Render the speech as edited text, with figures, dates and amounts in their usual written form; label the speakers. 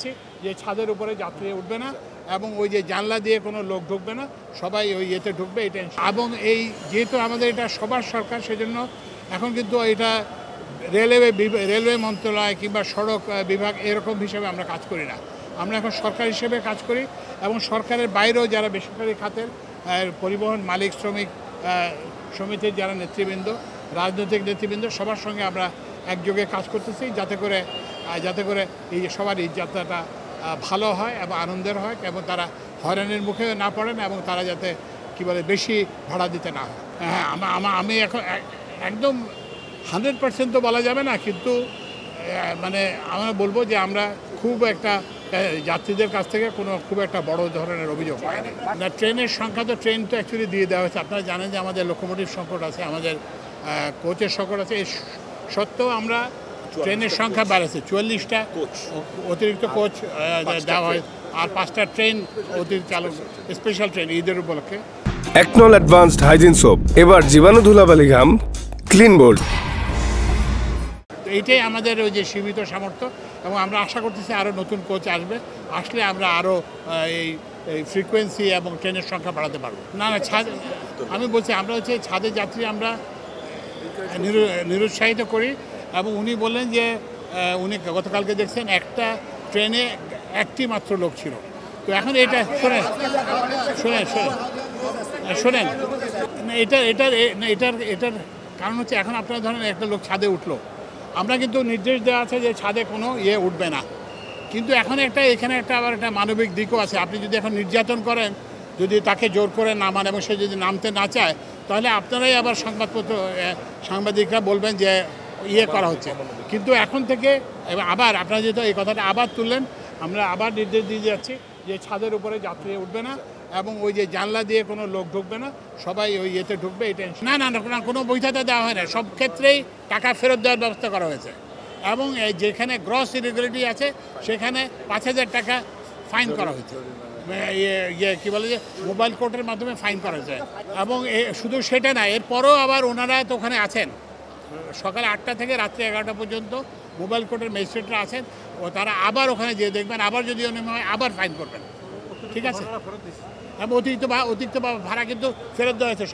Speaker 1: যাচ্ছি যে ছাদের উপরে যাত্রী উঠবে না এবং ওই যে জানলা দিয়ে কোনো লোক ঢুকবে না, সবাই ওই ইয়েতে ঢুকবে এটা। এবং এই যেহেতু আমাদের এটা সবার সরকার, সেজন্য এখন কিন্তু এটা রেলওয়ে মন্ত্রণালয় কিংবা সড়ক বিভাগ এরকম হিসেবে আমরা কাজ করি না। আমরা এখন সরকার হিসেবে কাজ করি এবং সরকারের বাইরেও যারা বেসরকারি খাতের পরিবহন মালিক, শ্রমিক সমিতির যারা নেতৃবৃন্দ, রাজনৈতিক নেতৃবৃন্দ, সবার সঙ্গে আমরা একযোগে কাজ করতেছি যাতে করে এই সবার এই যাত্রাটা ভালো হয় এবং আনন্দের হয় এবং তারা হয়রানির মুখে না পড়েন এবং তারা যাতে কী বলে বেশি ভাড়া দিতে না হয়। হ্যাঁ, আমি এখন একদম 100% তো বলা যাবে না, কিন্তু মানে আমরা বলবো যে আমরা খুব একটা যাত্রীদের কাছ থেকে খুব একটা বড় ধরনের অভিযোগ পাইনি। না, ট্রেনের সংখ্যা তো ট্রেন তো অ্যাকচুয়ালি দিয়ে দেওয়া হয়েছে। আপনারা জানেন যে আমাদের লোকোমোটিভ সংকট আছে, আমাদের কোচের সংকট আছে। এই সত্ত্বেও আমরা ট্রেনের সংখ্যা বাড়াচ্ছে, 44টা অতিরিক্ত কোচ দেওয়া হয় আর 5টা ট্রেন অতিরিক্ত চালু, স্পেশাল ট্রেন ঈদের উপলক্ষে।
Speaker 2: একনল অ্যাডভান্সড হাইজিন সোপ, এবার জীবাণু ধুলাবালি ঘাম ক্লিন বোল্ড।
Speaker 1: এইটাই আমাদের ওই যে সীমিত সামর্থ্য এবং আমরা আশা করতেছি আরও নতুন কোচ আসলে আমরা আরও এই ফ্রিকোয়েন্সি এবং ট্রেনের সংখ্যা বাড়াতে পারবো। না, আমি বলছি আমরা হচ্ছে ছাদের যাত্রী আমরা নিরুৎসাহিত করি এবং উনি বললেন যে উনি গতকালকে দেখছেন একটা ট্রেনে একটি মাত্র লোক ছিল। তো এখন এটা শোনেন এটার কারণ হচ্ছে এখন আপনারা ধরেন একটা লোক ছাদে উঠলো, আমরা কিন্তু নির্দেশ দেওয়া আছে যে ছাদে কোনো উঠবে না, কিন্তু এখন এখানে আবার একটা মানবিক দিকও আছে। আপনি যদি এখন নির্যাতন করেন, যদি তাকে জোর করে নামান এবং সে যদি নামতে না চায়, তাহলে আপনারাই আবার সাংবাদিকরা বলবেন যে করা হচ্ছে। কিন্তু এখন থেকে আবার আপনারা যেহেতু এই কথাটা আবার তুললেন, আমরা আবার নির্দেশ দিয়ে যাচ্ছি যে ছাদের উপরে যাত্রী উঠবে না এবং ওই যে জানলা দিয়ে কোনো লোক ঢুকবে না, সবাই ওই ঢুকবে এটা। না, কোনো বৈধতা দেওয়া হয় না, সব ক্ষেত্রেই টাকা ফেরত দেওয়ার ব্যবস্থা করা হয়েছে এবং যেখানে গ্রস ইরেগুলারিটি আছে সেখানে 5,000 টাকা ফাইন করা হয়েছে। কী বলে যে মোবাইল কোর্টের মাধ্যমে ফাইন করা হয়েছে। এবং শুধু সেটা না, এরপরও আবার ওনারা তো ওখানে আছেন সকাল 8টা থেকে রাত্রি 11টা পর্যন্ত মোবাইল কোর্টের ম্যাজিস্ট্রেটরা আছেন, ও তারা আবার ওখানে যেয়ে দেখবেন, আবার যদি অনিয়ম হয় আবার ফাইন করবেন। ঠিক আছে, অতিরিক্ত ভাড়া কিন্তু ফেরত দেওয়া হয়েছে।